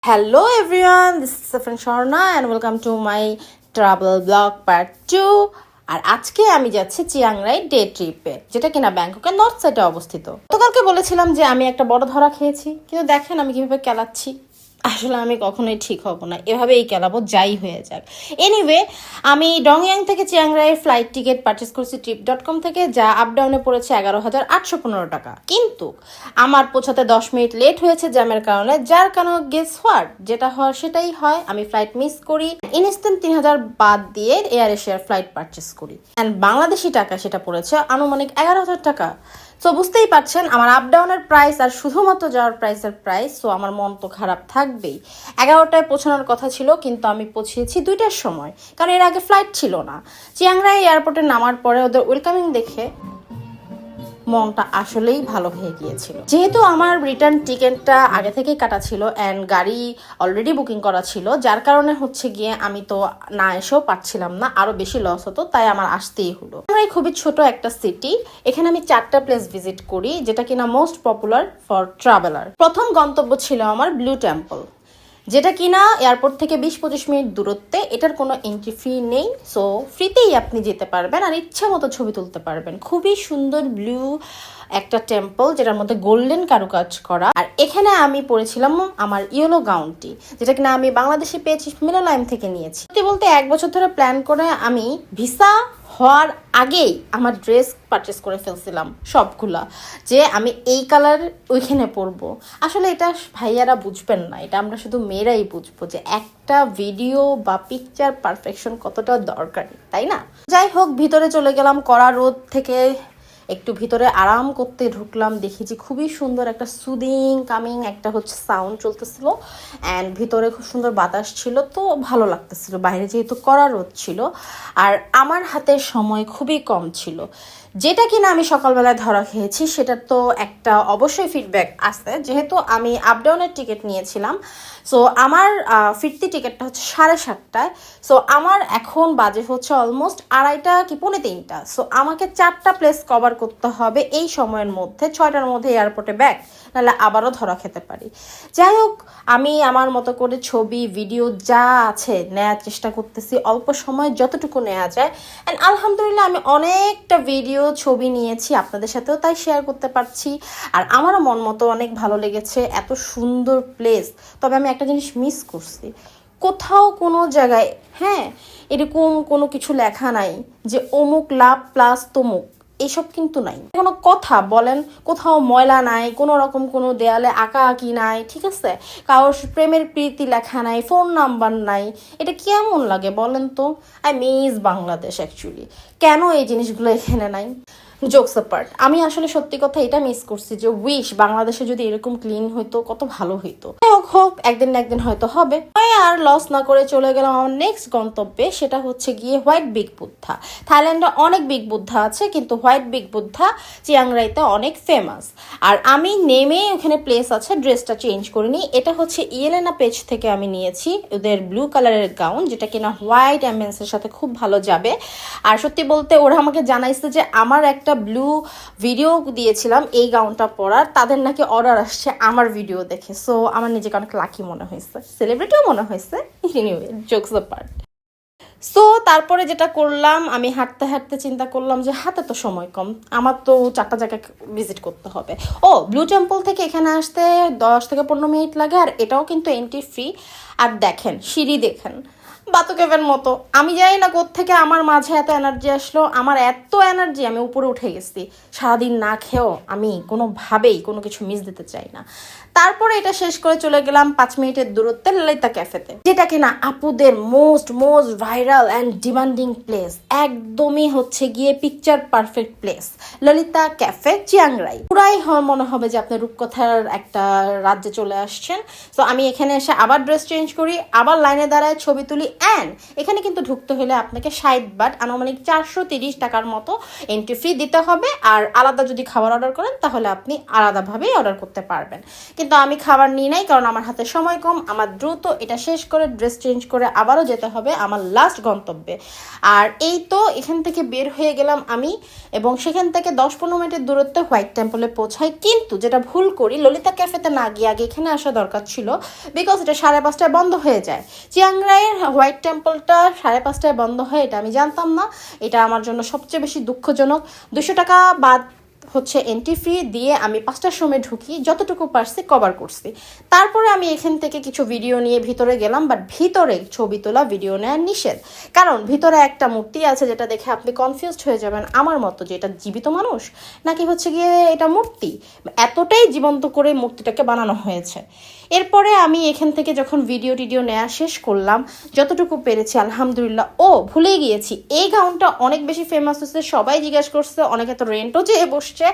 Hello everyone, this is Safran Sharna and welcome to my travel vlog part 2. আর আজকে আমি যাচ্ছি Chiang রাই day ট্রিপে, যেটা কিনা ব্যাংককের নর্থ সাইডে অবস্থিত। গতকালকে বলেছিলাম যে আমি একটা বড় ধরা খেয়েছি, কিন্তু দেখেন আমি কিভাবে কেলাচ্ছি। আসলে আমি কখনোই ঠিক হব না, এভাবেই কেলাবো যাই হয়ে যাক। এনিওয়ে, আমি ডংয়াং থেকে চিয়াং রাইয়ের ফ্লাইট টিকিট পারচেস করছি trip.com থেকে, যা আপ ডাউনে পড়েছে 11,815 টাকা। কিন্তু আমার পৌঁছাতে 10 মিনিট লেট হয়েছে জ্যামের কারণে, যার কারণে গেস হোয়াট, যেটা হয় সেটাই হয়, আমি ফ্লাইট মিস করি। ইনস্ট্যান্ট 3,000 বাদ দিয়ে এয়ার এশিয়ার ফ্লাইট পারচেস করি, অ্যান্ড বাংলাদেশি টাকা সেটা পড়েছে আনুমানিক 11,000 টাকা। সো বুঝতেই পারছেন আমার আপ ডাউনের প্রাইস আর শুধুমাত্র যাওয়ার প্রাইস। সো আমার মন তো খারাপ থাকবেই। 11টায় পৌঁছানোর কথা ছিল, কিন্তু আমি পৌঁছেছি 2টার সময়, কারণ এর আগে ফ্লাইট ছিল না। চিয়াং রাই এয়ারপোর্টে নামার পরে ওদের ওয়েলকামিং দেখে মনটা আসলেই ভালো হয়ে গিয়েছিল। যেহেতু আমার রিটার্ন টিকিটটা আগে থেকেই কাটা ছিল অ্যান্ড গাড়ি অলরেডি বুকিং করা ছিল, যার কারণে হচ্ছে গিয়ে আমি তো না এসেও পারছিলাম না, আরো বেশি লস হতো, তাই আমার আসতেই হলো। আমরা খুবই ছোট একটা সিটি, এখানে আমি 4টা প্লেস ভিজিট করি, যেটা কিনা মোস্ট পপুলার ফর ট্রাভেলার। প্রথম গন্তব্য ছিল আমার ব্লু টেম্পল, যেটা কিনা এয়ারপোর্ট থেকে 20-25 মিনিট দূরত্বে। এটার কোনো এন্ট্রি ফি নেই, সো ফ্রিতেই আপনি যেতে পারবেন আর ইচ্ছা মতো ছবি তুলতে পারবেন। খুবই সুন্দর ব্লু একটা টেম্পল, যেটার মধ্যে গোল্ডেন কারুকাজ করা। আর এখানে আমি পরেছিলাম আমার ইয়েলো গাউনটি, যেটা কিনা আমি বাংলাদেশে পেয়েছি, মিলোলাইম থেকে নিয়েছি। সত্যি বলতে 1 বছর ধরে প্ল্যান করে আমি ভিসা হওয়ার আগেই আমার ড্রেস পারচেস করে ফেলছিলাম সবগুলা, যে আমি এই কালার ওইখানে পরবো। আসলে এটা ভাইয়ারা বুঝবেন না, এটা আমরা শুধু মেয়েরাই বুঝবো যে একটা ভিডিও বা পিকচার পারফেকশন কতটা দরকারি, তাই না? যাই হোক, ভিতরে চলে গেলাম। কড়া রোদ থেকে একটু ভিতরে আরাম করতে ঢুকলাম, দেখেছি খুবই সুন্দর একটা সুদিং কামিং একটা সাউন্ড চলতেছিল, অ্যান্ড ভিতরে খুব সুন্দর বাতাস ছিল, তো ভালো লাগতেছিল। বাইরে যেহেতু কড়া রোদ ছিল আর আমার হাতে সময় খুবই কম ছিল, যেটা কিনা আমি সকালবেলায় ধরা খেয়েছি, সেটা তো একটা অবশ্যই ফিডব্যাক আছে। যেহেতু আমি আপ ডাউনের টিকিট নিয়েছিলাম, সো আমার ফিরতি টিকিটটা হচ্ছে 7:30টায়। সো আমার এখন বাজে হচ্ছে অলমোস্ট 2:30 কি 2:45। সো আমাকে 4টা প্লেস কভার করতে হবে এই সময়ের মধ্যে, 6টার মধ্যে এয়ারপোর্টে ব্যাক, নাহলে আবারও ধরা খেতে পারি। যাই হোক, আমি আমার মতো করে ছবি ভিডিও যা আছে নেওয়ার চেষ্টা করতেছি, অল্প সময় যতটুকু নেওয়া যায়। অ্যান্ড আলহামদুলিল্লাহ আমি অনেকটা ভিডিও ছবি নিয়েছি, আপনাদের সাথেও তাই শেয়ার করতে পারছি। আর আমারও মন মতো অনেক ভালো লেগেছে, এত সুন্দর প্লেস। তবে আমি একটা জিনিস মিস করছি, কোথাও কোনো জায়গায় এরকম কোনো কিছু লেখা নাই যে অমুক লাভ প্লাস তমুক, এইসব কিন্তু নাই। কোনো কথা বলেন, কোথাও ময়লা নাই, কোনো রকম কোনো দেয়ালে আঁকা আঁকি নাই, ঠিক আছে? কারোর প্রেমের প্রীতি লেখা নাই, ফোন নাম্বার নাই। এটা কেমন লাগে বলেন তো? I miss Bangladesh actually. কেন এই জিনিসগুলো এখানে নাই? জোকস অ্যাপার্ট, আমি আসলে সত্যি কথা এটা মিস করছি, যে উইশ বাংলাদেশে যদি এরকম ক্লিন হইতো কত ভালো হইতো। হোক একদিন না একদিন হয়তো হবে। আর লস না করে চলে গেলাম আমার নেক্সট গন্তব্যে, সেটা হচ্ছে গিয়ে হোয়াইট বিগ বুদ্ধা। থাইল্যান্ডে অনেক বিগ বুদ্ধা আছে, কিন্তু হোয়াইট বিগ বুদ্ধা চিয়াং রাইতে অনেক ফেমাস। আর আমি নেমে ওখানে প্লেস আছে, ড্রেসটা চেঞ্জ করিনি। এটা হচ্ছে ইয়েলেনা পেজ থেকে আমি নিয়েছি ওদের ব্লু কালারের গাউন, যেটা কিনা হোয়াইট অ্যাম্বিয়েন্সের সাথে খুব ভালো যাবে। আর সত্যি বলতে ওরা আমাকে জানাইছে যে আমার একটা ব্লু ভিডিও দিয়েছিলাম এই গাউনটা পরার, তাদের নাকি অর্ডার আসছে আমার ভিডিও দেখে। সো আমার নিজেকে অনেক লাকি মনে হয়েছে, সেলিব্রিটিও মনে হয়েছে। Anyway, jokes apart. সো তারপরে যেটা করলাম, আমি হাঁটতে হাঁটতে চিন্তা করলাম যে হাতে তো সময় কম, আমার তো 4টা জায়গায় ভিজিট করতে হবে। ব্লু টেম্পল থেকে এখানে আসতে 10 থেকে 15 মিনিট লাগে, আর এটাও কিন্তু এন্ট্রি ফ্রি। আর দেখেন সিঁড়ি, দেখেন বাতুকেবের মতো। আমি জানি না কোত্থেকে আমার মাঝে এত এনার্জি আসলো, আমার এত এনার্জি, আমি উপরে উঠে গেছি। সারাদিন না খেয়েও আমি কোনোভাবেই কোনো কিছু মিস দিতে চাই না। তারপরে এটা শেষ করে চলে গেলাম 5 মিনিটের দূরত্বে ললিতা ক্যাফেতে, যেটা কিনা আপুদের most viral and demanding place. একদমই হচ্ছে গিয়ে picture perfect place, Lalitta cafe Chiang Rai. পুরাই মনে হবে যে আপনি রূপকথার একটা রাজ্যে চলে আসছেন। তো আমি এখানে এসে আবার ড্রেস চেঞ্জ করি, আবার লাইনে দাঁড়ায় ছবি তুলি। অ্যান্ড এখানে কিন্তু ঢুকতে হলে আপনাকে 60 বাট, আনুমানিক 430 টাকার মতো এন্ট্রি ফি দিতে হবে। আর আলাদা যদি খাবার অর্ডার করেন, তাহলে আপনি আলাদাভাবেই অর্ডার করতে পারবেন। কিন্তু আমি খাবার নিই নাই, কারণ আমার হাতে সময় কম। আমার দ্রুত এটা শেষ করে ড্রেস চেঞ্জ করে আবারও যেতে হবে আমার লাস্ট গন্তব্যে। আর এই তো এখান থেকে বের হয়ে গেলাম আমি, এবং সেখান থেকে 10-15 মিনিটের দূরত্বে হোয়াইট টেম্পলে পৌঁছাই। কিন্তু যেটা ভুল করি, ললিতা ক্যাফেতে না গিয়ে আগে এখানে আসা দরকার ছিল, বিকজ এটা 5:30টায় বন্ধ হয়ে যায়। চিয়াং রাইয়ের হোয়াইট টেম্পলটা 5:30টায় বন্ধ হয়, এটা আমি জানতাম না। এটা আমার জন্য সবচেয়ে বেশি দুঃখজনক। 200 টাকা বাদ হচ্ছে এন্ট্রি ফি দিয়ে আমি 5টার সময় ঢুকি, যতটুকু পারছি কভার করছি। তারপরে আমি এখান থেকে কিছু ভিডিও নিয়ে ভিতরে গেলাম, বাট ভিতরে ছবি তোলা ভিডিও নেওয়া নিষেধ। কারণ ভিতরে একটা মূর্তি আছে যেটা দেখে আপনি কনফিউজড হয়ে যাবেন আমার মতো, যে এটা জীবিত মানুষ নাকি হচ্ছে গিয়ে এটা মূর্তি। এতটাই জীবন্ত করে মূর্তিটাকে বানানো হয়েছে। এরপরে আমি এখান থেকে যখন ভিডিও টিডিও নেওয়া শেষ করলাম, যতটুকু পেরেছি আলহামদুলিল্লাহ। ভুলে গিয়েছি, এই গাউনটা অনেক বেশি ফেমাস হচ্ছে, সবাই জিজ্ঞাসা করছে, অনেকে তো রেন্টও চেয়ে বসছে।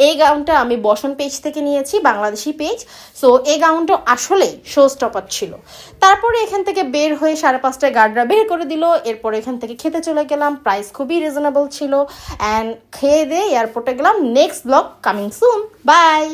এই গাউনটা আমি বসন পেজ থেকে নিয়েছি, বাংলাদেশি পেজ। সো এই গাউনটা আসলেই শো স্টপার ছিল। তারপরে এখান থেকে বের হয়ে 5:30টায় গার্ডরা বের করে দিল। এরপর এখান থেকে খেতে চলে গেলাম, প্রাইস খুবই রিজনেবল ছিল। অ্যান্ড খেয়ে দিয়ে এয়ারপোর্টে গেলাম। Next blog coming soon, by.